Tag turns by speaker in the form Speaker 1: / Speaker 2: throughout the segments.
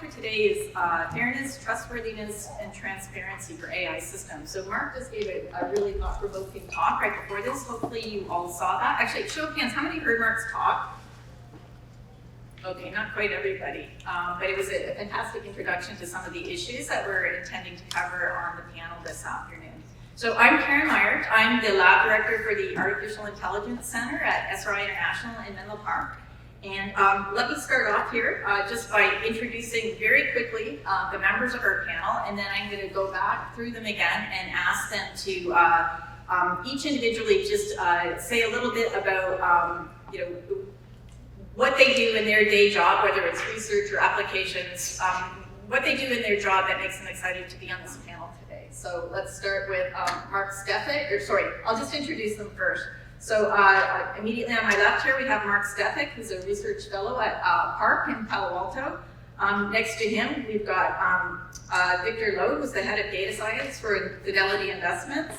Speaker 1: for today is fairness, trustworthiness, and transparency for AI systems. So Mark just gave a really thought-provoking talk right before this. Hopefully you all saw that. Actually, show of hands, how many heard Mark's talk? Okay, not quite everybody, but it was a fantastic introduction to some of the issues that we're intending to cover on the panel this afternoon. So I'm Karen Meyers. I'm the lab director for the Artificial Intelligence Center at SRI International in Menlo Park. And let me start off here just by introducing very quickly the members of our panel, and then I'm going to go back through them again and ask them to each individually just say a little bit about what they do in their day job, whether it's research or applications, what they do in their job that makes them excited to be on this panel today. So let's start with Mark Stefik, I'll just introduce them first. So immediately on my left here, we have Mark Stefik, who's a research fellow at PARC in Palo Alto. Next to him, we've got Victor Lowe, who's the head of data science for Fidelity Investments.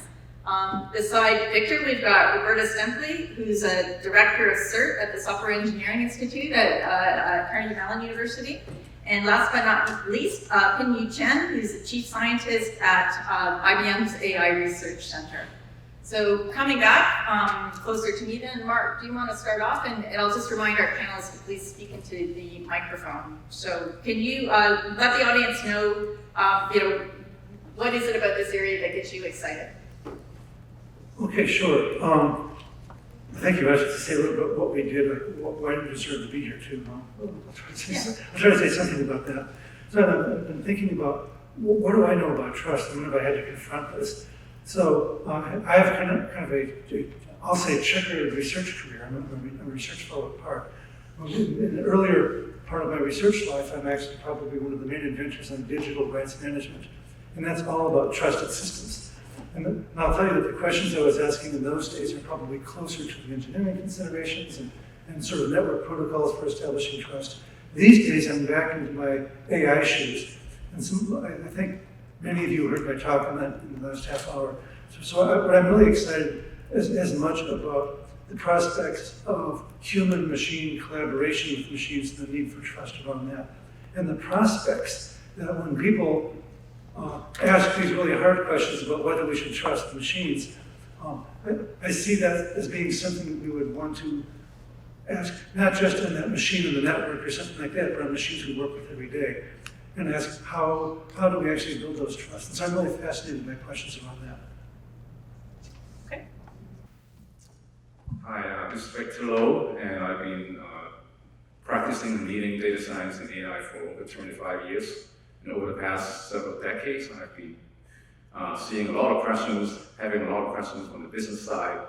Speaker 1: Beside Victor, we've got Roberta Stempley, who's a director of CERT at the Software Engineering Institute at Carnegie Mellon University. And last but not least, Pinyu Chen, who's the chief scientist at IBM's AI Research Center. So coming back closer to me then, Mark, do you want to start off? And I'll just remind our panelists to please speak into the microphone. So can you let the audience know, what is it about this area that gets you excited?
Speaker 2: Okay, sure. Thank you. I should say a little bit what we did, why we deserve to be here too. I'll try to say something about that. So I've been thinking about what do I know about trust, and when have I had to confront this? So I have kind of a I'll say checkered research career. I'm a research fellow at PARC. In the earlier part of my research life, I'm actually probably one of the main inventors on digital rights management, and that's all about trusted systems. And I'll tell you that the questions I was asking in those days are probably closer to the engineering considerations and sort of network protocols for establishing trust. These days, I'm back into my AI shoes, and I think many of you heard my talk on that in the last half hour. What I'm really excited as much about the prospects of human-machine collaboration with machines and the need for trust around that. And the prospects that when people ask these really hard questions about whether we should trust the machines, I see that as being something that we would want to ask, not just on that machine in the network or something like that, but on machines we work with every day. And ask how do we actually build those trusts? And so I'm really fascinated by questions around that.
Speaker 1: Okay.
Speaker 3: Hi, this is Victor Lowe, and I've been practicing and leading data science and AI for over 25 years. And over the past several decades, I've been seeing a lot of questions, having a lot of questions on the business side,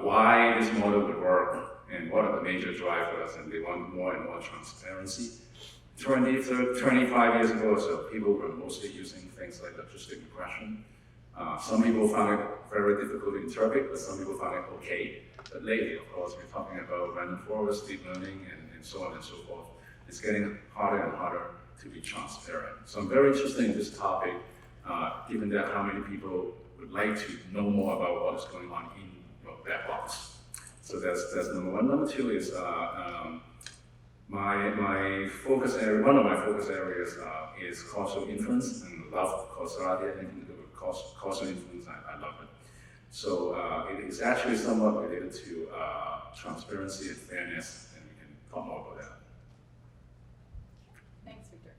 Speaker 3: why this model would work, and what are the major drivers, and they want more and more transparency. 25 years ago or so, people were mostly using things like logistic regression. Some people found it very difficult to interpret, but some people found it okay. But lately, of course, we're talking about random forest, deep learning, and so on and so forth. It's getting harder and harder to be transparent. So I'm very interested in this topic, given that how many people would like to know more about what is going on in your black box. So that's number one. Number two is my focus area. One of my focus areas is causal inference, and I love causality. Anything to do with causal inference, I love it. So it is actually somewhat related to transparency and fairness, and we can talk more about that.
Speaker 1: Thanks, Victor.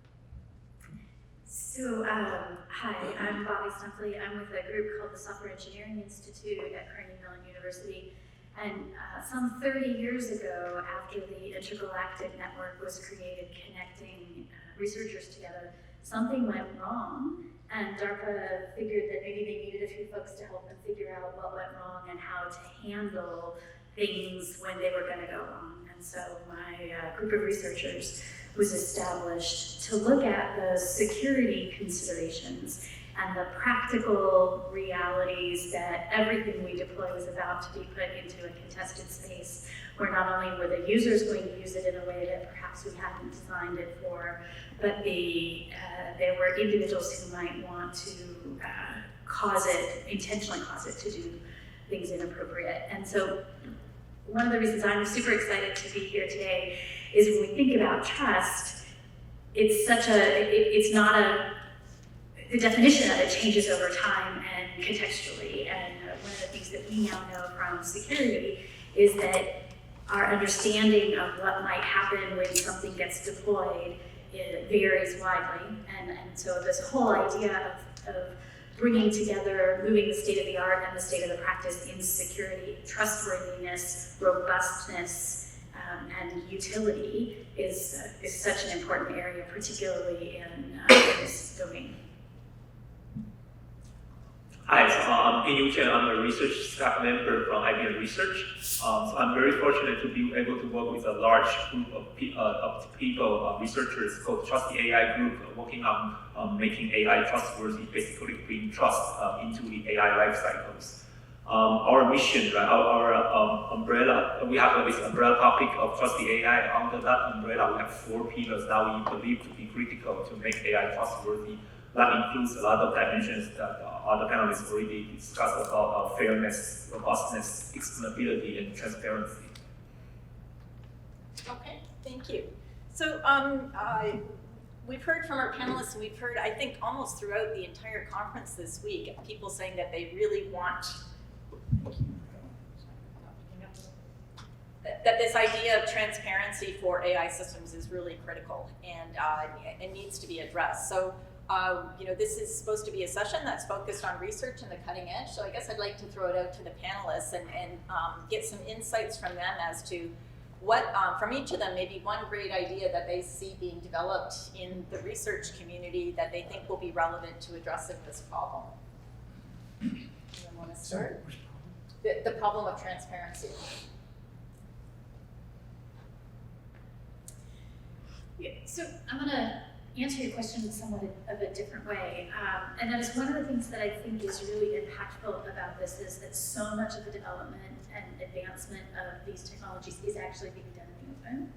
Speaker 4: So, hi, I'm Bobby Stumpley. I'm with a group called the Software Engineering Institute at Carnegie Mellon University. And some 30 years ago, after the Intergalactic Network was created connecting researchers together, something went wrong, and DARPA figured that maybe they needed a few folks to help them figure out what went wrong and how to handle things when they were going to go wrong. And so my group of researchers was established to look at the security considerations and the practical realities that everything we deploy was about to be put into a contested space, where not only were the users going to use it in a way that perhaps we hadn't designed it for, but there were individuals who might want to intentionally cause it to do things inappropriate. And so one of the reasons I'm super excited to be here today is when we think about trust, it's not the definition of it changes over time and contextually. And one of the things that we now know from security is that our understanding of what might happen when something gets deployed, it varies widely. And so this whole idea of bringing together, moving the state of the art and the state of the practice in security, trustworthiness, robustness, and utility is such an important area, particularly in this domain.
Speaker 5: Hi, so I'm Pin Chen. I'm a research staff member from IBM Research. So I'm very fortunate to be able to work with a large group of people, researchers called Trustworthy AI group, working on making AI trustworthy, basically bring trust into the AI life cycles. Our mission, right, our umbrella, we have this umbrella topic of Trustworthy AI. Under that umbrella, we have 4 pillars that we believe to be critical to make AI trustworthy. That includes a lot of dimensions that other panelists already discussed about fairness, robustness, explainability, and transparency.
Speaker 1: Okay, thank you. So we've heard from our panelists, and we've heard, I think, almost throughout the entire conference this week, people saying that they really want that this idea of transparency for AI systems is really critical and needs to be addressed. So. This is supposed to be a session that's focused on research and the cutting edge. So I guess I'd like to throw it out to the panelists and get some insights from them as to what, from each of them, maybe one great idea that they see being developed in the research community that they think will be relevant to addressing this problem. Anyone want to start? The problem of transparency.
Speaker 4: Yeah, so I'm going to answer your question in somewhat of a different way. And that is one of the things that I think is really impactful about this is that so much of the development and advancement of these technologies is actually being done in the open.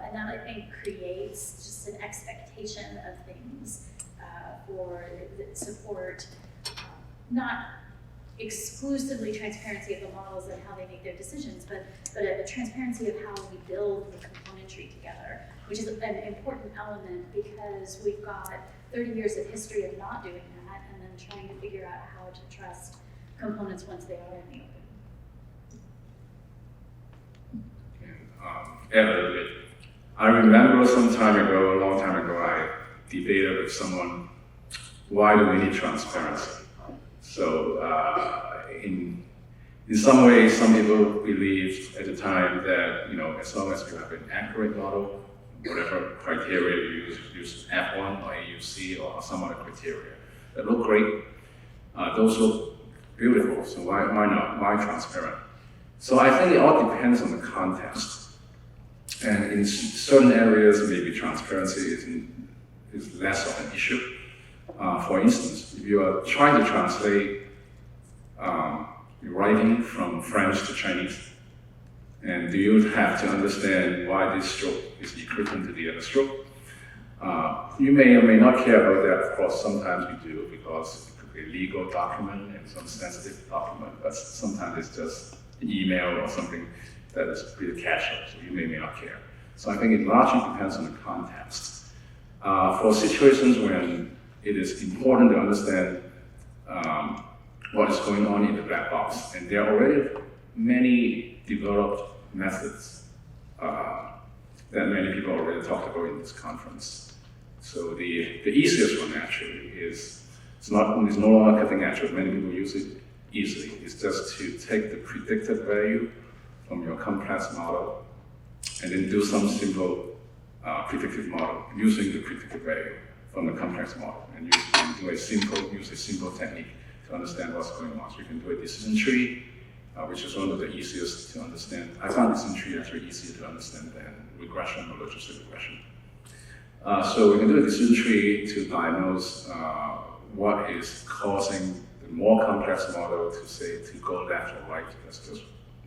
Speaker 4: And that, I think, creates just an expectation of things for the support, not exclusively transparency of the models and how they make their decisions, but a transparency of how we build the componentry together, which is an important element because we've got 30 years of history of not doing that and then trying to figure out how to trust components once they are in the open.
Speaker 3: I remember some time ago, a long time ago, I debated with someone, why do we need transparency? So in some ways, some people believed at the time that, as long as you have an accurate model, whatever criteria you use F1 or AUC or some other criteria that look great, those look beautiful, so why not? Why transparent? So I think it all depends on the context. And in certain areas, maybe transparency is less of an issue. For instance, if you are trying to translate writing from French to Chinese, and do you have to understand why this stroke is equivalent to the other stroke? You may or may not care about that. Of course, sometimes we do because it could be a legal document and some sensitive document, but sometimes it's just an email or something that is pretty casual, so you may or may not care. So I think it largely depends on the context. For situations when it is important to understand what is going on in the black box, and there are already many developed methods that many people already talked about in this conference. So the easiest one actually is, it's no longer cutting edge, but many people use it easily. It's just to take the predicted value from your complex model and then do some simple predictive model using the predicted value from the complex model, and use a simple technique to understand what's going on. So you can do a decision tree, which is one of the easiest to understand. I found decision tree actually easier to understand than regression or logistic regression. So we can do a decision tree to diagnose what is causing the more complex model to go left or right. That's just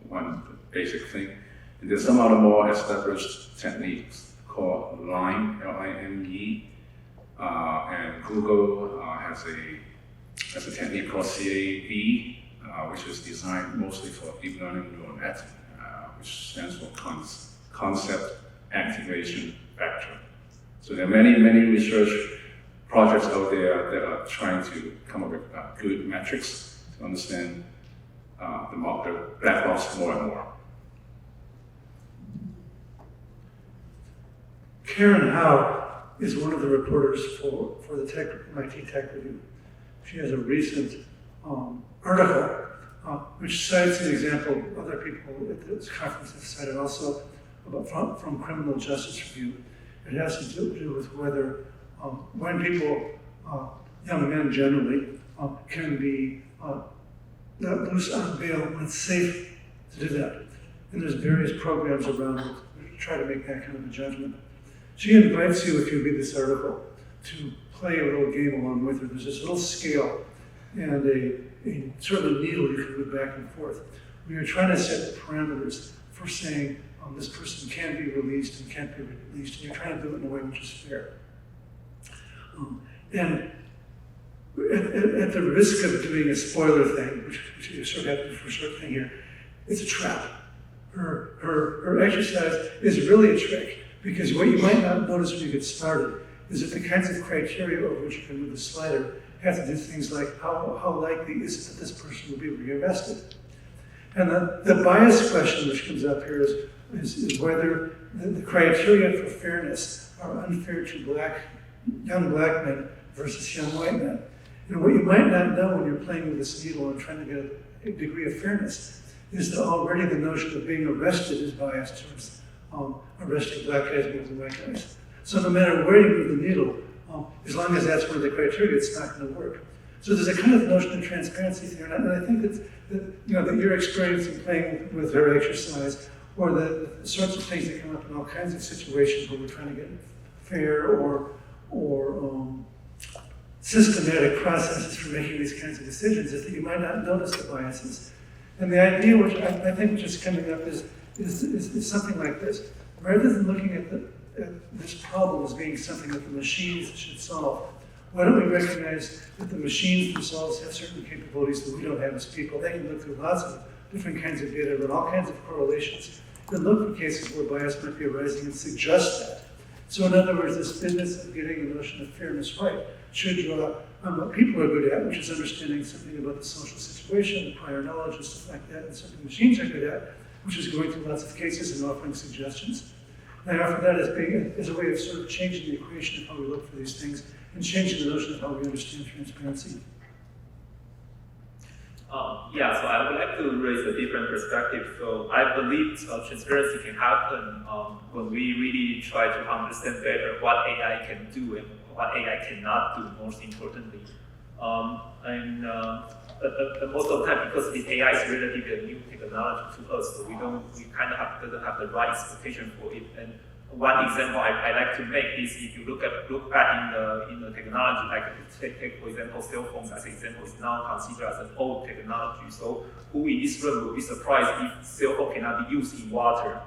Speaker 3: one basic thing. And there's some other more established techniques called LIME, L-I-M-E, and Google has a technique called CAV, which is designed mostly for deep learning neural net, which stands for Concept Activation Vector. So there are many, many research projects out there that are trying to come up with good metrics to understand the black box more and more.
Speaker 2: Karen Howe is one of the reporters for the MIT Tech Review. She has a recent article which cites an example other people at this conference have cited also about from Criminal Justice Review. It has to do with whether when people, young men generally, can be let loose on bail when it's safe to do that. And there's various programs around it that try to make that kind of a judgment. She invites you, if you read this article, to play a little game along with her. There's this little scale and a sort of a needle you can move back and forth. We are trying to set the parameters for saying this person can be released and can't be released, and you're trying to do it in a way which is fair. And at the risk of doing a spoiler thing, which you sort of have to do for a short thing here, it's a trap. Her exercise is really a trick, because what you might not notice when you get started is that the kinds of criteria over which you can move the slider have to do things like how likely is it that this person will be rearrested? And the bias question which comes up here is whether the criteria for fairness are unfair to young black men versus young white men. And what you might not know when you're playing with this needle and trying to get a degree of fairness is that already the notion of being arrested is biased towards arresting black guys more than white guys. So no matter where you move the needle, as long as that's one of the criteria, it's not going to work. So there's a kind of notion of transparency there, and I think that your experience in playing with her exercise, or the sorts of things that come up in all kinds of situations where we're trying to get fair or systematic processes for making these kinds of decisions, is that you might not notice the biases. And the idea, which I think which is coming up, is something like this. Rather than looking at this problem as being something that the machines should solve, why don't we recognize that the machines themselves have certain capabilities that we don't have as people? They can look through lots of different kinds of data, run all kinds of correlations, and look for cases where bias might be arising and suggest that. So in other words, this business of getting the notion of fairness right should draw on what people are good at, which is understanding something about the social situation, the prior knowledge, and stuff like that, and something machines are good at, which is going through lots of cases and offering suggestions. And I offer that as a way of sort of changing the equation of how we look for these things and changing the notion of how we understand transparency.
Speaker 5: So I would like to raise a different perspective. So I believe transparency can happen when we really try to understand better what AI can do and what AI cannot do, most importantly. Most of the time, because the AI is relatively a new technology to us, so we kind of doesn't have the right expectation for it. And one example I like to make is if you look back in the technology, like take for example cell phones as an example, is now considered as an old technology. So who in this room would be surprised if cell phone cannot be used in water?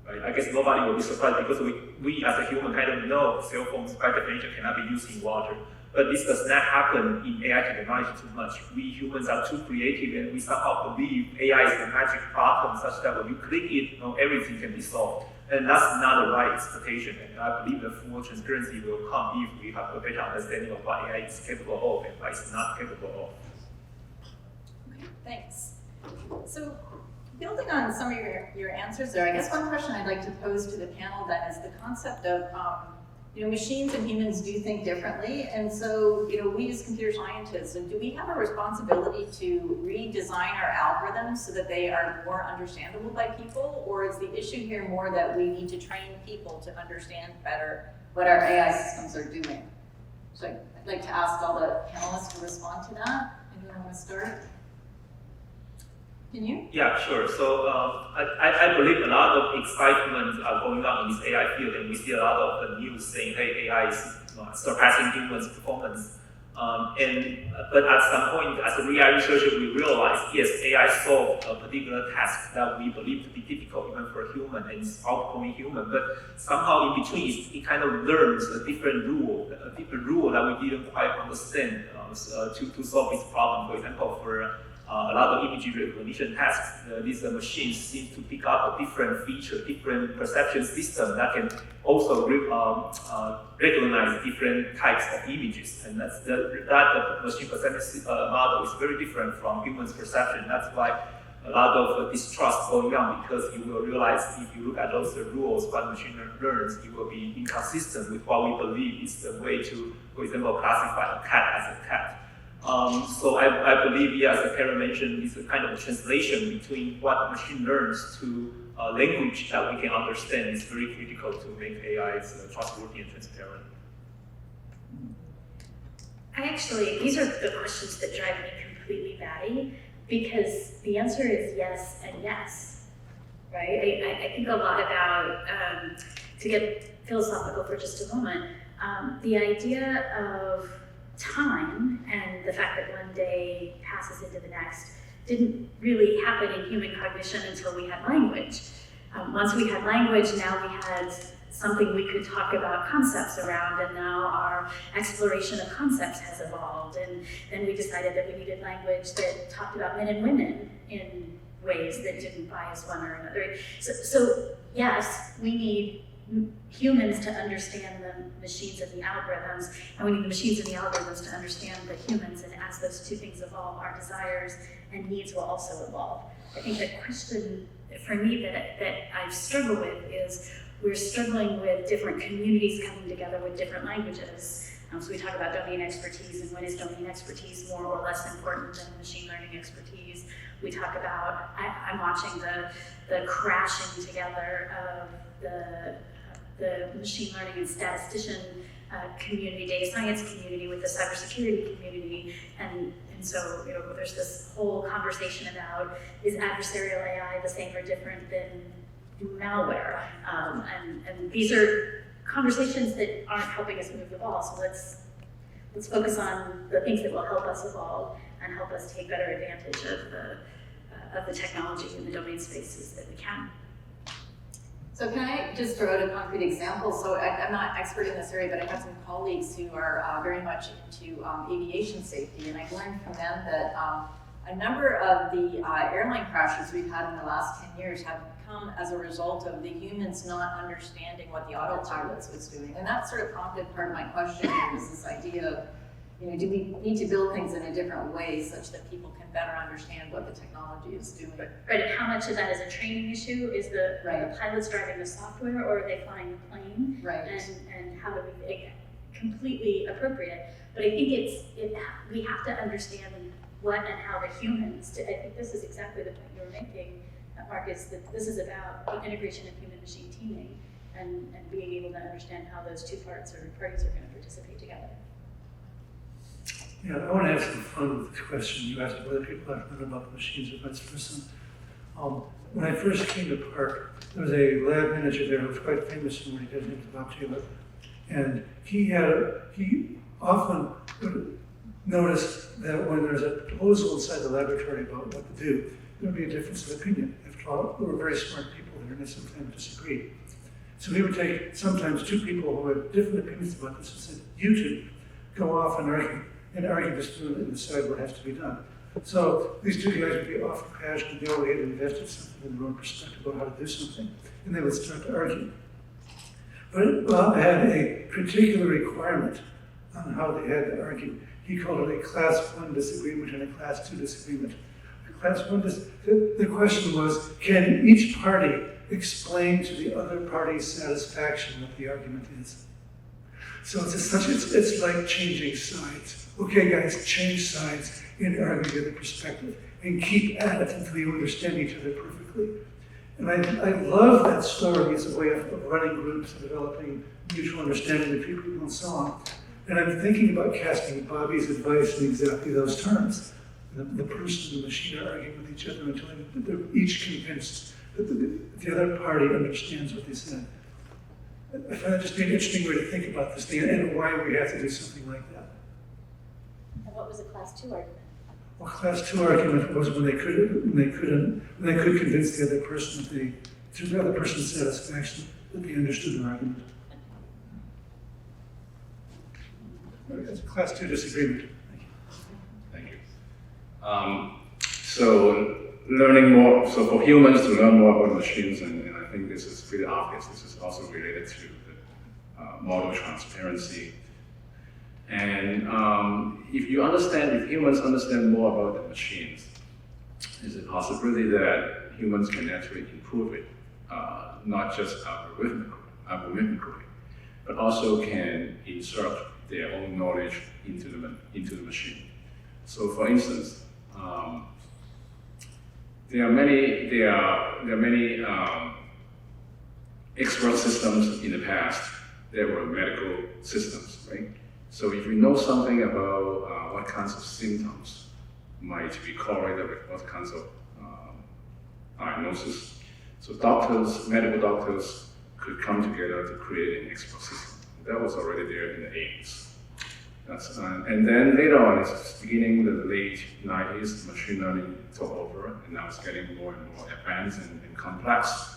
Speaker 5: Right? I guess nobody will be surprised because we as a human kind of know cell phones by definition cannot be used in water. But this does not happen in AI technology too much. We humans are too creative, and we somehow believe AI is the magic button such that when you click it, everything can be solved. And that's not the right expectation. And I believe the full transparency will come if we have a better understanding of what AI is capable of and what it's not capable of.
Speaker 1: Okay, thanks. So, building on some of your answers there, I guess one question I'd like to pose to the panel then is the concept of machines and humans do think differently, and so we as computer scientists, do we have a responsibility to redesign our algorithms so that they are more understandable by people, or is the issue here more that we need to train people to understand better what our AI systems are doing? So I'd like to ask all the panelists to respond to that. Anyone want to start? Can you?
Speaker 5: Yeah, sure. So I believe a lot of excitement are going on in this AI field, and we see a lot of the news saying, hey, AI is surpassing humans' performance. But at some point, as a AI researcher, we realize, yes, AI solved a particular task that we believe to be difficult even for a human, and it's outperforming human. But somehow in between, it kind of learns a different rule that we didn't quite understand to solve this problem. For example, for a lot of image recognition tasks, these machines seem to pick up a different feature, different perception system that can also recognize different types of images. And that machine perception model is very different from humans' perception. That's why a lot of distrust going on, because you will realize if you look at those rules, what machine learns, it will be inconsistent with what we believe is the way to, for example, classify a cat as a cat. So I believe, yes, as Karen mentioned, it's a kind of a translation between what machine learns to language that we can understand is very critical to make AIs trustworthy and transparent.
Speaker 4: These are the questions that drive me completely batty, because the answer is yes and yes, right? I think a lot about, to get philosophical for just a moment, the idea of time and the fact that one day passes into the next didn't really happen in human cognition until we had language. Once we had language, now we had something we could talk about concepts around, and now our exploration of concepts has evolved. And then we decided that we needed language that talked about men and women in ways that didn't bias one or another. So yes, we need humans to understand the machines and the algorithms, and we need the machines and the algorithms to understand the humans, and as those two things evolve, our desires and needs will also evolve. I think the question for me that I've struggled with is we're struggling with different communities coming together with different languages. So we talk about domain expertise, and when is domain expertise more or less important than machine learning expertise? We talk about, I'm watching the crashing together of the machine learning and statistician community, data science community with the cybersecurity community, and so there's this whole conversation about, is adversarial AI the same or different than malware? And these are conversations that aren't helping us move the ball. So let's focus on the things that will help us evolve and help us take better advantage of the technology in the domain spaces that we can.
Speaker 1: So can I just throw out a concrete example? So I'm not expert in this area, but I have some colleagues who are very much into aviation safety, and I've learned from them that a number of the airline crashes we've had in the last 10 years have come as a result of the humans not understanding what the autopilots was doing. And that sort of prompted part of my question, was this idea of, do we need to build things in a different way such that people can better understand what the technology is doing?
Speaker 4: Right, and how much of that is a training issue? Is the pilots driving the software, or are they flying the plane?
Speaker 1: Right.
Speaker 4: And how do we make it completely appropriate? But I think we have to understand what and how the humans, I think this is exactly the point you were making, Mark, is that this is about the integration of human-machine teaming and being able to understand how those two parties are going to participate together.
Speaker 2: Yeah, I want to have some fun with this question. You asked whether people have heard about the machines or vice versa. When I first came to Park, there was a lab manager there who was quite famous in what he did in about Taylor. And he often would notice that when there's a proposal inside the laboratory about what to do, there would be a difference of opinion. After all, there were very smart people there, and they sometimes disagreed. So he would take sometimes two people who had different opinions about this and said, you two go off and argue this through and decide what has to be done. So these two guys would be often passionate, they already had invested something in their own perspective about how to do something, and they would start to argue. But Bob had a particular requirement on how they had to argue. He called it a class 1 disagreement and a class 2 disagreement. Class 1, the question was, can each party explain to the other party's satisfaction what the argument is? So it's like changing sides. Okay, guys, change sides and argue the other perspective and keep at it until you understand each other perfectly. And I love that story as a way of running groups and developing mutual understanding with people and so on. And I'm thinking about casting Bobby's advice in exactly those terms. The person and the machine are arguing with each other until they're each convinced that the other party understands what they said. I find that just an interesting way to think about this thing and why we have to do something like that.
Speaker 4: And what was a class 2 argument?
Speaker 2: Well, class 2 argument was when they could convince the other person to the other person's satisfaction that they understood the argument. It's a class 2 disagreement.
Speaker 3: Thank you. So learning more, so for humans to learn more about machines, and I think this is pretty obvious, this is also related to the model transparency. And if humans understand more about the machines, there's a possibility that humans can actually improve it, not just algorithmically, but also can insert their own knowledge into the machine. So, for instance, there are many expert systems in the past that were medical systems, right? So if we know something about what kinds of symptoms might be correlated with what kinds of diagnosis, so medical doctors could come together to create an expert system. That was already there in the 80s. And then later on, it's beginning in the late 90s, machine learning took over, and now it's getting more and more advanced and complex.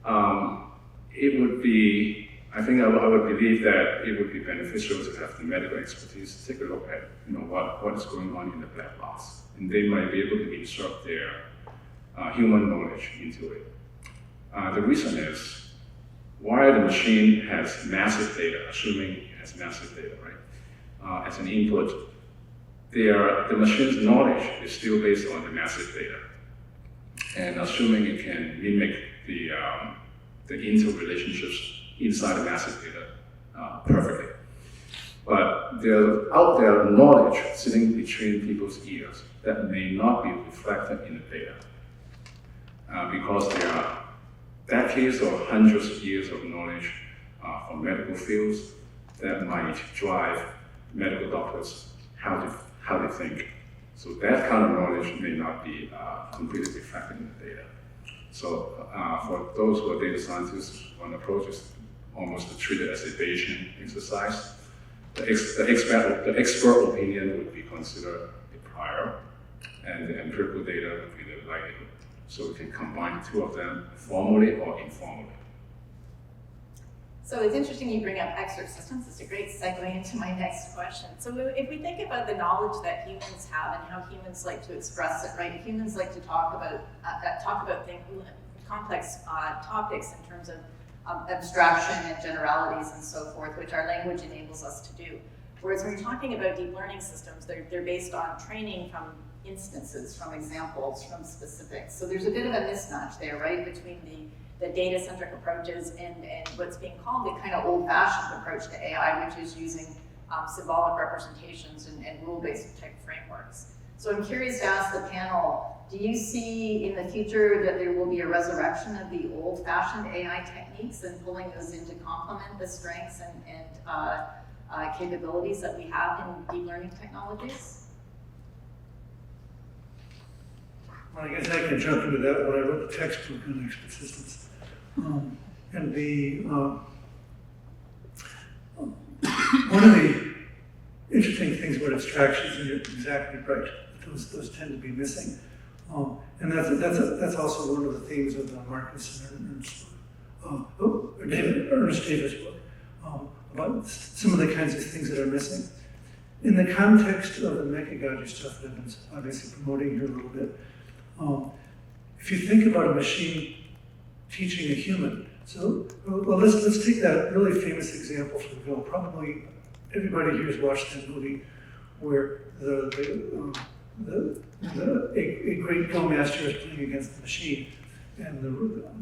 Speaker 3: It would be, I think I would believe that it would be beneficial to have the medical expertise to take a look at, what is going on in the black box, and they might be able to insert their human knowledge into it. The reason is, while the machine has massive data, assuming it has massive data, right? As an input, the machine's knowledge is still based on the massive data, and assuming it can mimic the interrelationships inside the massive data perfectly. But there's out there knowledge sitting between people's ears that may not be reflected in the data, because there are decades or hundreds of years of knowledge from medical fields that might drive medical doctors how they think. So that kind of knowledge may not be completely reflected in the data. So for those who are data scientists, one approach is almost to treat it as a Bayesian exercise. The expert opinion would be considered a prior, and the empirical data would be the likelihood. So we can combine the two of them formally or informally.
Speaker 1: So it's interesting you bring up expert systems. It's a great segue into my next question. So if we think about the knowledge that humans have and how humans like to express it, right? Humans like to talk about things, complex topics in terms of abstraction and generalities and so forth, which our language enables us to do. Whereas when you're talking about deep learning systems, they're based on training from instances, from examples, from specifics. So there's a bit of a mismatch there, right, between the data-centric approaches and what's being called the kind of old-fashioned approach to AI, which is using symbolic representations and rule-based type frameworks. So I'm curious to ask the panel, do you see in the future that there will be a resurrection of the old-fashioned AI techniques and pulling those in to complement the strengths and capabilities that we have in deep learning technologies?
Speaker 2: Well, I guess I can jump into that when I wrote the textbook on expert systems. And one of the interesting things about abstractions, and you're exactly right, those tend to be missing. And that's also one of the themes of Marcus and Ernest Davis' book, about some of the kinds of things that are missing. In the context of the Mekagogy stuff that I've been obviously promoting here a little bit, if you think about a machine teaching a human, so well, let's take that really famous example from Go. Probably everybody here has watched that movie where a great Go master is playing against the machine, and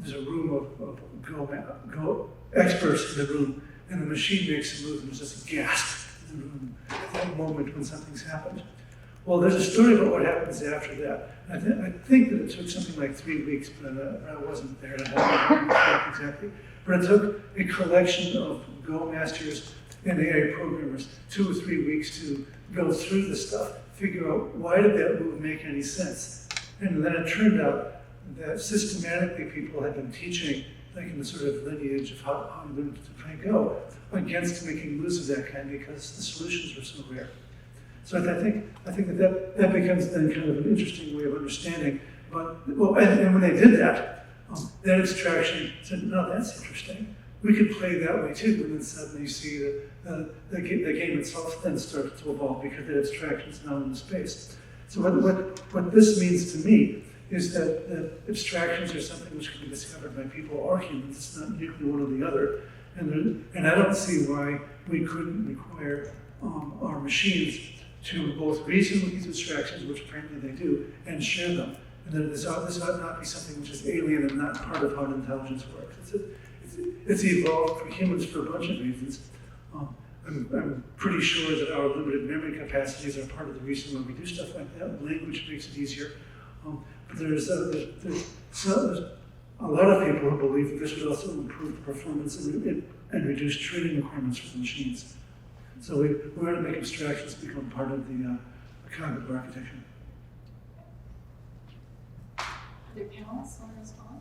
Speaker 2: there's a room of Go experts in the room, and the machine makes a move, and there's just a gasp in the room at that moment when something's happened. Well, there's a story about what happens after that. I think that it took something like 3 weeks, but I wasn't there. I don't know exactly. But it took a collection of Go masters and AI programmers 2 or 3 weeks to go through the stuff, figure out why did that move make any sense. And then it turned out that systematically people had been teaching, like in the sort of lineage of how you learn to play Go, against making moves of that kind because the solutions were so rare. So I think that becomes then kind of an interesting way of understanding. But and when they did that, that abstraction said, no, that's interesting. We could play that way too. And then suddenly you see the game itself then starts to evolve because that abstraction is now in the space. So what this means to me is that abstractions are something which can be discovered by people or humans. It's not uniquely one or the other. And I don't see why we couldn't require our machines to both reason with these abstractions, which apparently they do, and share them. And then this ought not be something which is alien and not part of how intelligence works. It's evolved for humans for a bunch of reasons. I'm pretty sure that our limited memory capacities are part of the reason why we do stuff like that. Language makes it easier. But there's a lot of people who believe that this would also improve the performance and reduce training requirements for the machines. So we want to make abstractions become part of the cognitive architecture.
Speaker 1: Other panelists want to respond?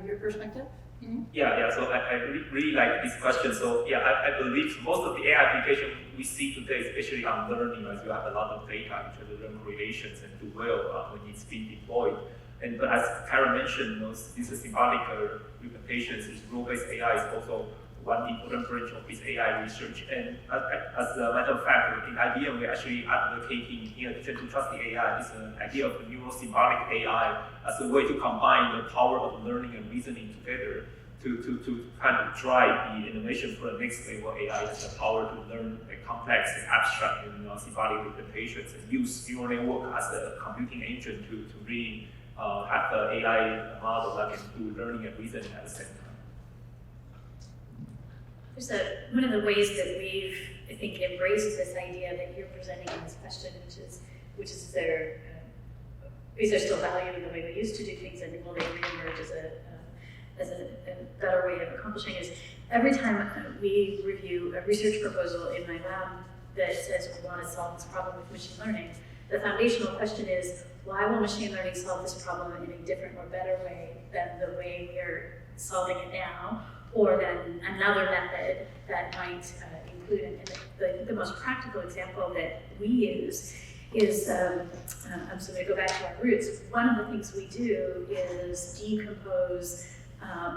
Speaker 1: Your perspective? Mm-hmm.
Speaker 5: Yeah. So I really like this question. So yeah, I believe most of the AI application we see today, especially on learning, as you have a lot of data, which are learn correlations and do well when it's being deployed. But as Karen mentioned, these symbolic representations, this rule-based AI is also one important branch of this AI research. And as a matter of fact, in IBM, we're actually advocating, in addition to trustworthy AI, this idea of the neuro-symbolic AI as a way to combine the power of learning and reasoning together to kind of drive the innovation for the next level. AI has the power to learn complex and abstract and symbolic representations and use neural network as a computing engine to really have an AI model that can do learning and reasoning at the same time.
Speaker 4: There's one of the ways that we've, I think, embraced this idea that you're presenting in this question, which is is there still value in the way we used to do things, and will they reemerge as a better way of accomplishing is every time we review a research proposal in my lab that says we want to solve this problem with machine learning, the foundational question is, why will machine learning solve this problem in a different or better way than the way we're solving it now, or than another method that might include it? And the most practical example that we use is, so I'm going to go back to our roots. One of the things we do is decompose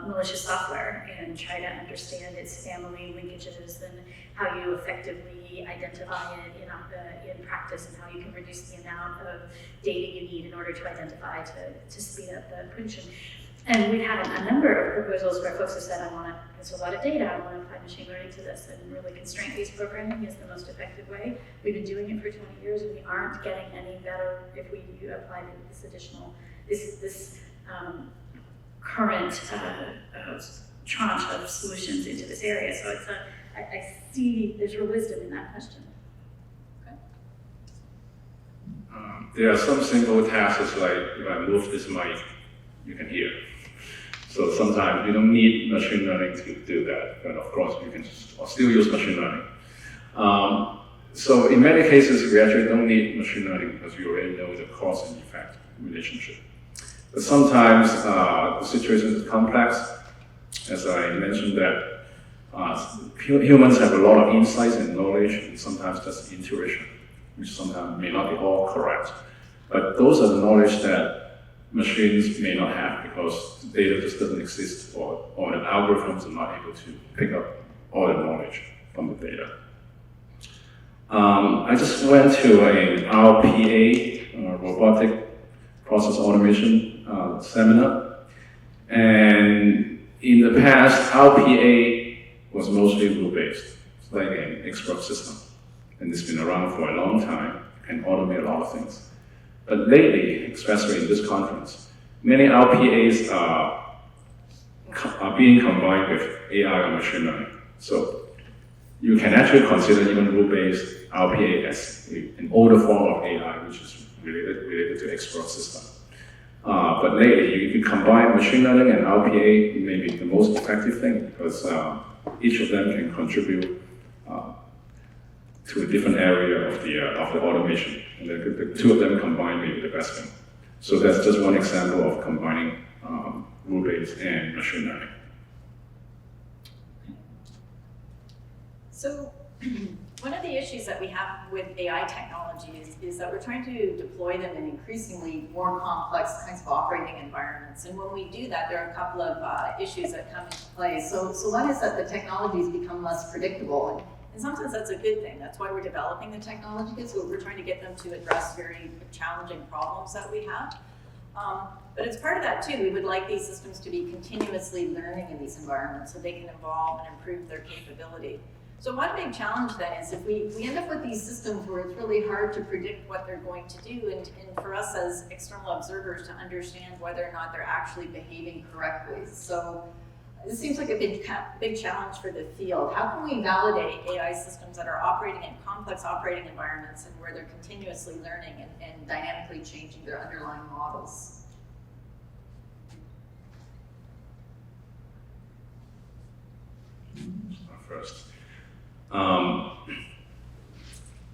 Speaker 4: malicious software and try to understand its family linkages and how you effectively identify it in practice and how you can reduce the amount of data you need in order to identify to speed up the prediction. And we've had a number of proposals where folks have said, there's a lot of data, I want to apply machine learning to this, and really constraint-based programming is the most effective way. We've been doing it for 20 years, and we aren't getting any better if we apply this additional, this current tranche of solutions into this area. So I see there's real wisdom in that question.
Speaker 3: There are some simple tasks like if I move this mic, you can hear. So sometimes you don't need machine learning to do that, but of course you can still use machine learning. So in many cases, we actually don't need machine learning because we already know the cause and effect relationship. But sometimes the situation is complex. As I mentioned that humans have a lot of insights and knowledge, and sometimes just intuition, which sometimes may not be all correct. But those are the knowledge that machines may not have because the data just doesn't exist, or the algorithms are not able to pick up all the knowledge from the data. I just went to an RPA, robotic process automation seminar, and in the past, RPA was mostly rule-based. It's like an expert system, and it's been around for a long time and automate a lot of things. But lately, especially in this conference, many RPAs are being combined with AI or machine learning. So you can actually consider even rule-based RPA as an older form of AI, which is related to expert system. But lately, you can combine machine learning and RPA. It may be the most effective thing because each of them can contribute to a different area of the automation. And the two of them combined may be the best thing. So that's just one example of combining rule-based and machine learning.
Speaker 1: So one of the issues that we have with AI technologies is that we're trying to deploy them in increasingly more complex kinds of operating environments. And when we do that, there are a couple of issues that come into play. So one is that the technologies become less predictable. in some sense that's a good thing. That's why we're developing the technology, because we're trying to get them to address very challenging problems that we have. But it's part of that too. We would like these systems to be continuously learning in these environments so they can evolve and improve their capability. So one big challenge then is if we end up with these systems where it's really hard to predict what they're going to do, and for us as external observers to understand whether or not they're actually behaving correctly. So this seems like a big challenge for the field. How can we validate AI systems that are operating in complex operating environments and where they're continuously learning and dynamically changing their underlying models?
Speaker 3: First.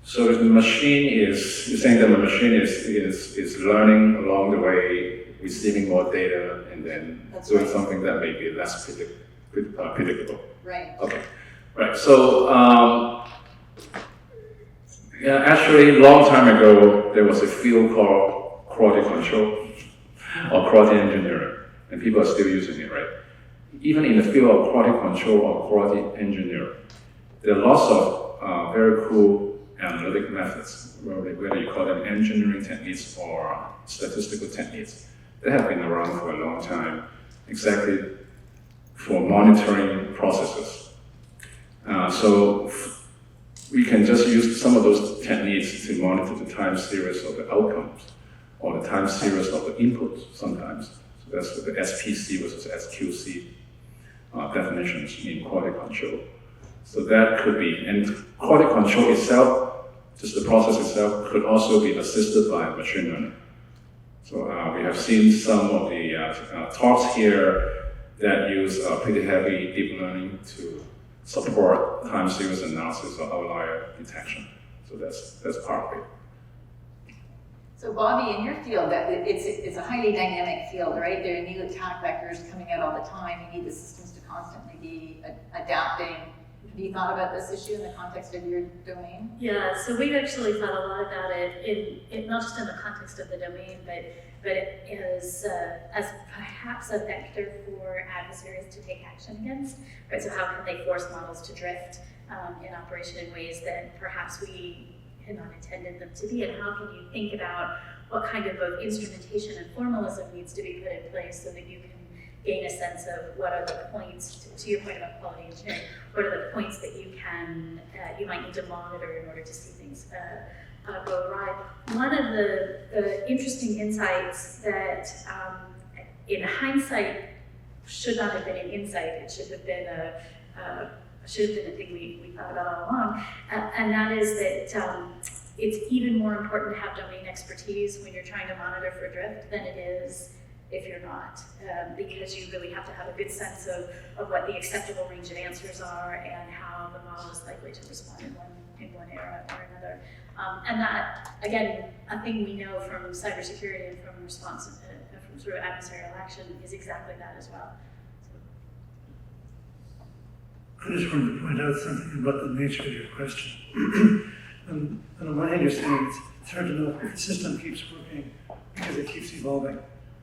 Speaker 3: So if the machine is, you're saying that the machine is learning along the way, receiving more data, and then doing something that may be less predictable.
Speaker 1: Right.
Speaker 3: Okay. Right. So yeah, actually, a long time ago, there was a field called quality control or quality engineering, and people are still using it, right? Even in the field of quality control or quality engineering, there are lots of very cool analytic methods, whether you call them engineering techniques or statistical techniques. They have been around for a long time, exactly for monitoring processes. So we can just use some of those techniques to monitor the time series of the outcomes or the time series of the inputs sometimes. So that's the SPC versus SQC definitions in quality control. So that could be, and quality control itself, just the process itself, could also be assisted by machine learning. So we have seen some of the talks here that use pretty heavy deep learning to support time series analysis or outlier detection. So that's part of it.
Speaker 1: So Bobby, in your field, it's a highly dynamic field, right? There are new attack vectors coming out all the time. You need the systems to constantly be adapting. Have you thought about this issue in the context of your domain?
Speaker 4: Yeah, so we've actually thought a lot about it, in not just in the context of the domain, but as perhaps a vector for adversaries to take action against. Right? So how can they force models to drift in operation in ways that perhaps we had not intended them to be, and how can you think about what kind of both instrumentation and formalism needs to be put in place so that you can gain a sense of what are the points, to your point about quality engineering, what are the points that you can, you might need to monitor in order to see things go awry. One of the interesting insights that in hindsight should not have been an insight, it should have been a thing we thought about all along, and that is that it's even more important to have domain expertise when you're trying to monitor for drift than it is if you're not, because you really have to have a good sense of what the acceptable range of answers are and how the model is likely to respond in one era or another. And that, again, a thing we know from cybersecurity and from response, from sort of adversarial action is exactly that as well.
Speaker 2: I just wanted to point out something about the nature of your question. And on one hand, you're saying it's hard to know if the system keeps working because it keeps evolving.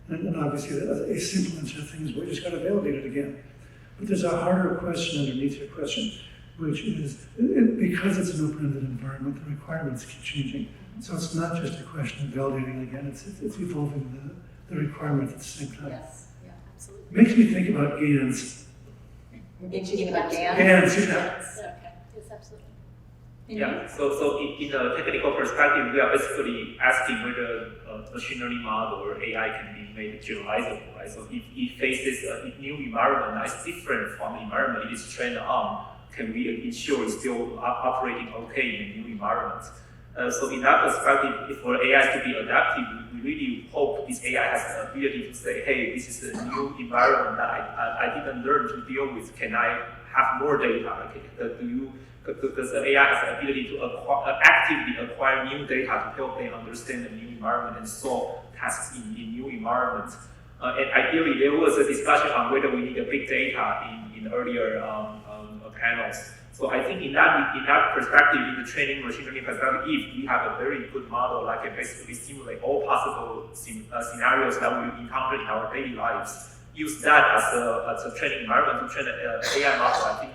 Speaker 2: And obviously, a simple answer to things, we just got to validate it again. But there's a harder question underneath your question, which is, because it's an open-ended environment, the requirements keep changing. So it's not just a question of validating again, it's evolving the requirement at the same time.
Speaker 1: Yes, yeah, absolutely.
Speaker 2: Makes me think about GANs.
Speaker 1: Makes you think about GANs?
Speaker 2: GANs, yeah.
Speaker 1: Yes, okay, yes, absolutely.
Speaker 5: Yeah, so in a technical perspective, we are basically asking whether a machine learning model or AI can be made generalizable, right? So if it faces a new environment that is different from the environment it is trained on, can we ensure it's still operating okay in a new environment? So in that perspective, for AI to be adaptive, we really hope this AI has the ability to say, hey, this is a new environment that I didn't learn to deal with. Can I have more data? Because the AI has the ability to actively acquire new data to help them understand the new environment and solve tasks in new environments. And ideally, there was a discussion on whether we need a big data in earlier panels. So I think in that perspective, in the training machine learning perspective, if we have a very good model that can basically simulate all possible scenarios that we encounter in our daily lives, use that as a training environment to train an AI model, I think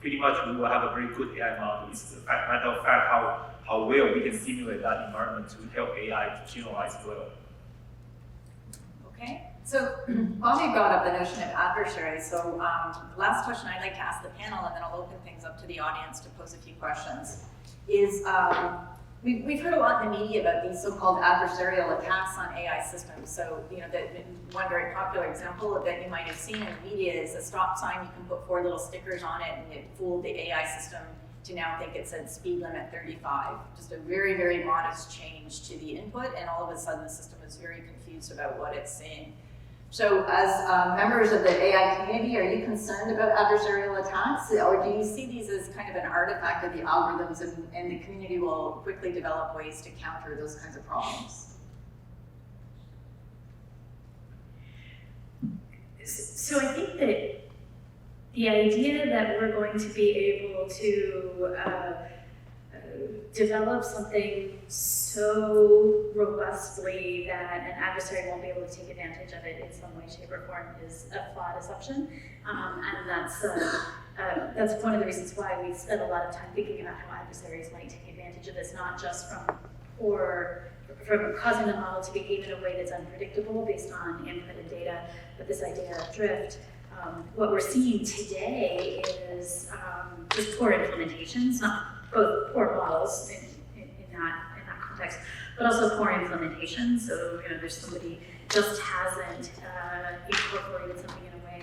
Speaker 5: pretty much we will have a very good AI model. It's the matter of fact how well we can simulate that environment to help AI to generalize well.
Speaker 1: Okay, so Bobby brought up the notion of adversary. So last question I'd like to ask the panel, and then I'll open things up to the audience to pose a few questions, is we've heard a lot in the media about these so-called adversarial attacks on AI systems. So, one very popular example that you might have seen in the media is a stop sign. You can put 4 little stickers on it, and it fooled the AI system to now think it said speed limit 35. Just a very, very modest change to the input, and all of a sudden the system is very confused about what it's seeing. So as members of the AI community, are you concerned about adversarial attacks, or do you see these as kind of an artifact of the algorithms, and the community will quickly develop ways to counter those kinds of problems?
Speaker 4: So I think that the idea that we're going to be able to develop something so robustly that an adversary won't be able to take advantage of it in some way, shape, or form is a flawed assumption. And that's one of the reasons why we spend a lot of time thinking about how adversaries might take advantage of this, not just from causing the model to behave in a way that's unpredictable based on input and data, but this idea of drift. What we're seeing today is just poor implementations, not both poor models in that context, but also poor implementation. So there's somebody just hasn't incorporated something in a way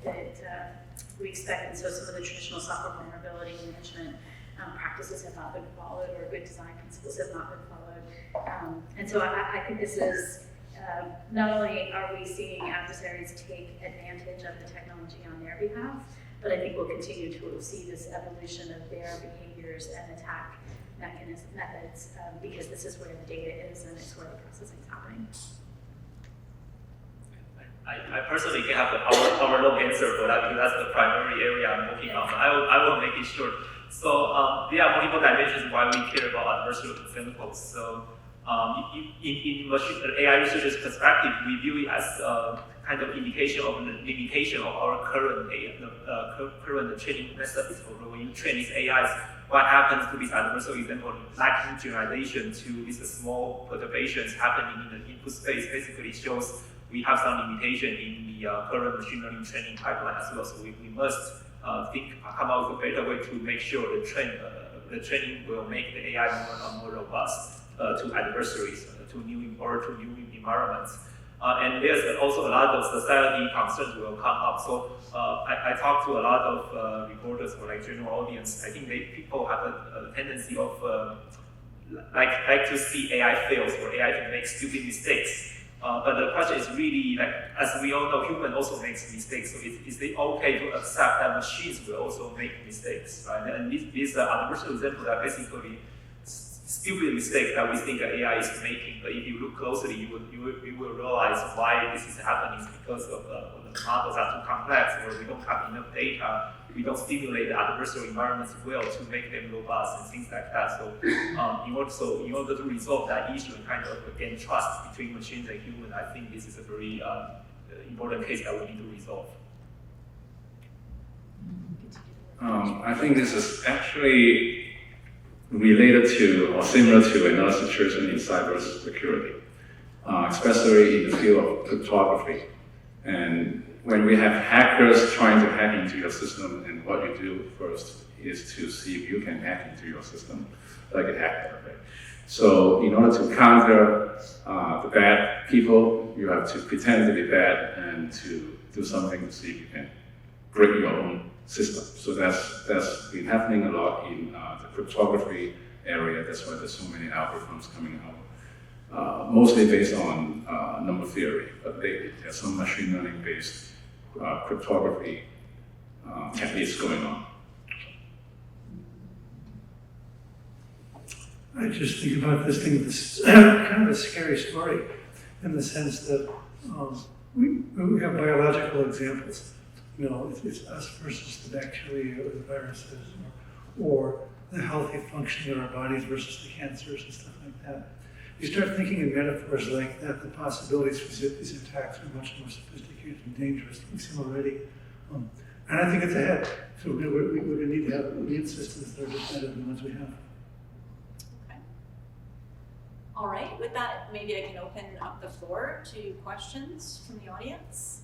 Speaker 4: that we expect, and so some of the traditional software vulnerability management practices have not been followed, or good design principles have not been followed. And so I think this is not only are we seeing adversaries take advantage of the technology on their behalf, but I think we'll continue to see this evolution of their behaviors and attack methods because this is where the data is and it's where the processing is happening.
Speaker 5: I personally can have the hour-long answer for that because that's the primary area I'm working on. I will make it short. So there are multiple dimensions why we care about adversarial examples. So in AI researchers' perspective, we view it as a kind of indication of the limitation of our current training methods. So when you train these AIs, what happens to this adversarial example, lacking generalization to these small perturbations happening in the input space, basically shows we have some limitation in the current machine learning training pipeline as well. So we must come up with a better way to make sure the training will make the AI more robust to adversaries, to new environments. And there's also a lot of society concerns will come up. So I talked to a lot of reporters or like general audience. I think people have a tendency of like to see AI fails or AI to make stupid mistakes. But the question is really, like, as we all know, human also makes mistakes. So is it okay to accept that machines will also make mistakes, right? And these adversarial examples are basically stupid mistakes that we think AI is making. But if you look closely, you will realize why this is happening. It's because of the models are too complex, or we don't have enough data. We don't stimulate the adversarial environments well to make them robust and things like that. So, in order to resolve that issue and kind of gain trust between machines and humans, I think this is a very important case that we need to resolve.
Speaker 3: I think this is actually related to or similar to another situation in cybersecurity, especially in the field of cryptography. And when we have hackers trying to hack into your system, and what you do first is to see if you can hack into your system like a hacker. Right? So in order to counter the bad people, you have to pretend to be bad and to do something to see if you can break your own system. So that's been happening a lot in the cryptography area. That's why there's so many algorithms coming out. Mostly based on number theory, but there's some machine learning based cryptography techniques going on.
Speaker 2: I just think about this thing, this is kind of a scary story in the sense that we have biological examples. It's us versus the bacteria or the viruses, or the healthy function of our bodies versus the cancers and stuff like that. You start thinking in metaphors like that, the possibilities for these attacks are much more sophisticated and dangerous. We've seen already And I think it's ahead. So we're going to need to have lead systems that are just better than the ones we have.
Speaker 1: Okay. All right, with that, maybe I can open up the floor to questions from the audience.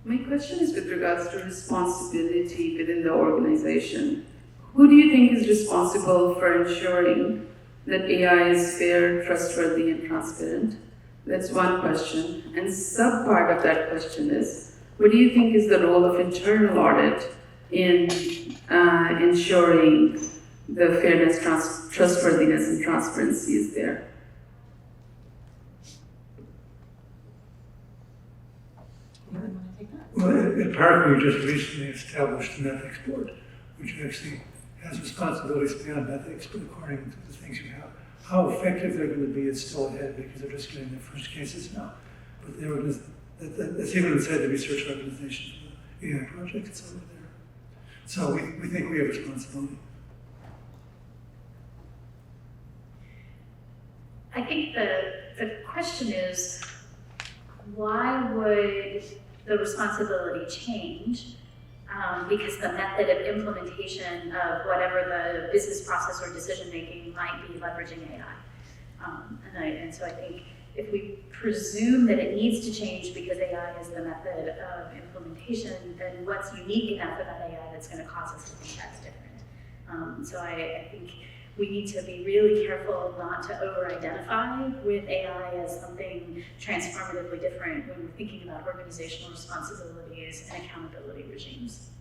Speaker 6: My question is with regards to responsibility within the organization. Who do you think is responsible for ensuring that AI is fair, trustworthy, and transparent? That's one question. And sub-part of that question is, what do you think is the role of internal audit in ensuring the fairness, trustworthiness, and transparency is there?
Speaker 2: Well, at Park, we just recently established an ethics board, which actually has responsibilities beyond ethics, but according to the things you have. How effective they're going to be is still ahead because they're just getting their first cases now. But that's even inside the research organization for the AI project, it's over there. So we think we have responsibility.
Speaker 4: I think the question is, why would the responsibility change? Because the method of implementation of whatever the business process or decision making might be leveraging AI. And so I think if we presume that it needs to change because AI is the method of implementation, then what's unique enough about AI that's going to cause us to think that's different? So I think we need to be really careful not to over-identify with AI as something transformatively different when we're thinking about organizational responsibilities and accountability regimes.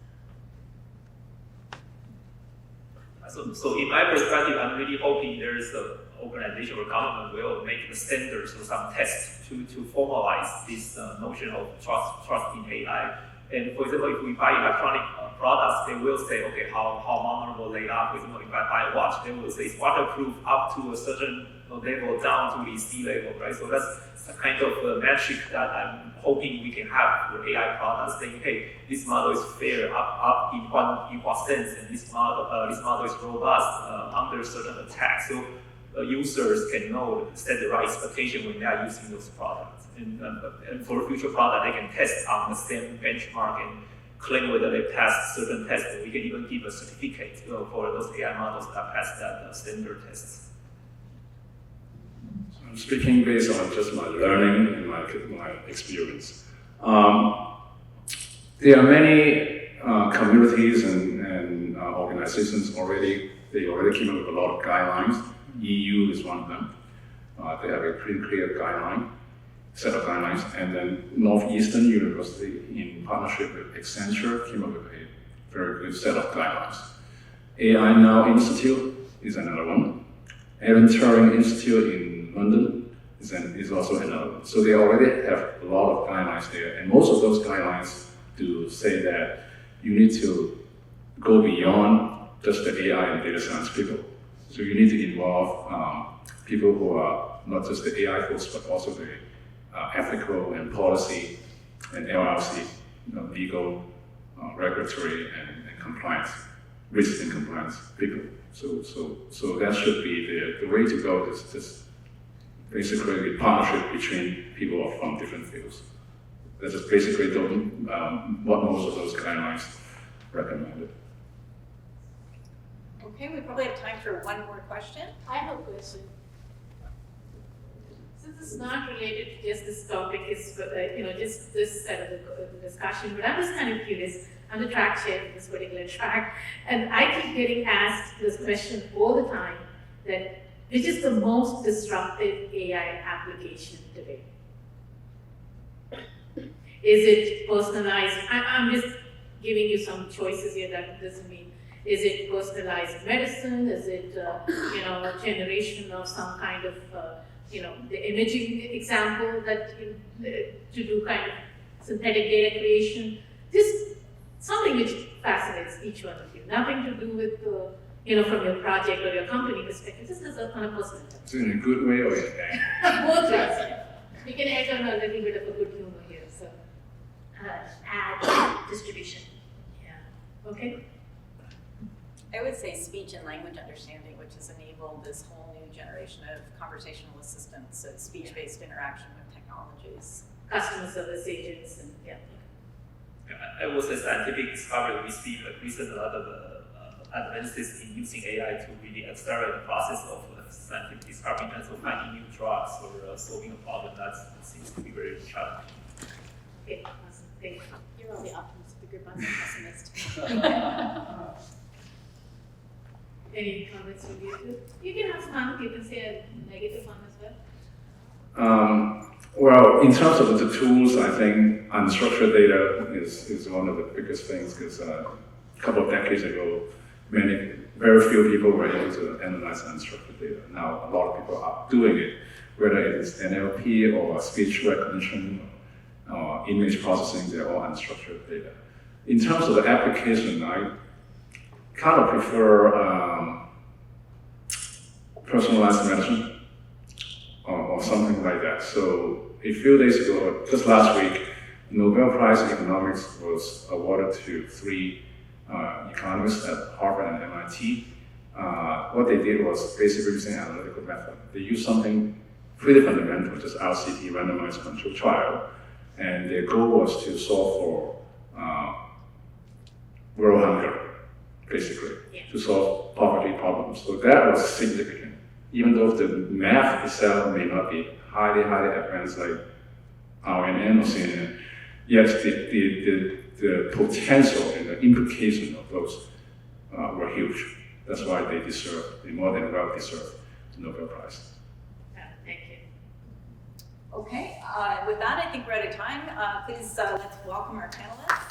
Speaker 5: So in my perspective, I'm really hoping there's an organization or government will make the standards or some tests to formalize this notion of trust in AI. And for example, if we buy electronic products, they will say, okay, how vulnerable they are. For example, if I buy a watch, they will say it's waterproof up to a certain level down to the C level, right? So that's a kind of metric that I'm hoping we can have for AI products, saying, hey, this model is fair up in what sense, and this model is robust under certain attacks. So users can know, set the right expectation when they are using those products. And for a future product, they can test on the same benchmark and claim whether they passed certain tests. And we can even give a certificate for those AI models that pass that standard tests.
Speaker 3: So I'm speaking based on just my learning and my experience. There are many communities and organizations already. They already came up with a lot of guidelines. EU is one of them. They have a pretty clear set of guidelines. And then Northeastern University, in partnership with Accenture, came up with a very good set of guidelines. AI Now Institute is another one. Alan Turing Institute in London is also another one. So they already have a lot of guidelines there. And most of those guidelines do say that you need to go beyond just the AI and data science people. So you need to involve people who are not just the AI folks, but also the ethical and policy and LLC, legal, regulatory, and compliance, risk and compliance people. So that should be the way to go. Is basically the partnership between people from different fields. That's just basically what most of those guidelines recommended.
Speaker 1: Okay, we probably have time for one more question.
Speaker 7: I have a question. Since it's not related to just this topic, is just this set of the discussion, but I'm just kind of curious. I'm the track chair for this particular track, and I keep getting asked this question all the time: that which is the most disruptive AI application today? Is it personalized? I'm just giving you some choices here. That doesn't mean. Is it personalized medicine? Is it, generation of some kind of, the imaging example that to do kind of synthetic data creation? Just something which fascinates each one of you. Nothing to do with, from your project or your company perspective. Just as on a personal level.
Speaker 3: So in a good way or in a bad?
Speaker 7: Both ways. We can add on a little bit of a good humor here. So,
Speaker 4: Ad distribution.
Speaker 7: yeah. Okay.
Speaker 1: I would say speech and language understanding, which has enabled this whole new generation of conversational assistants, so speech-based interaction with technologies.
Speaker 7: Customer service agents and, yeah.
Speaker 5: I was a scientific discovery. We see a lot of advances in using AI to really accelerate the process of scientific discovery and also finding new drugs or solving a problem that seems to be very challenging.
Speaker 7: Okay, awesome, thank you.
Speaker 1: You're all the optimist of the group, I'm the pessimist.
Speaker 7: Any comments from you two? You can have fun, you can say a negative one as well.
Speaker 3: Well, in terms of the tools, I think unstructured data is one of the biggest things because a couple of decades ago, very few people were able to analyze unstructured data. Now, a lot of people are doing it, whether it is NLP or speech recognition or image processing, they're all unstructured data. In terms of the application, I kind of prefer personalized medicine or something like that. So a few days ago, just last week, Nobel Prize in Economics was awarded to 3 economists at Harvard and MIT. What they did was basically using an analytical method. They used something pretty fundamental, just RCT, randomized control trial, and their goal was to solve for world hunger, basically, to solve poverty problems. So that was significant. Even though the math itself may not be highly advanced like RNN or CNN, yet the potential and the implication of those were huge. That's why they more than well deserve the Nobel Prize.
Speaker 7: Yeah, thank you.
Speaker 1: Okay, with that, I think we're out of time. Please let's welcome our panelists.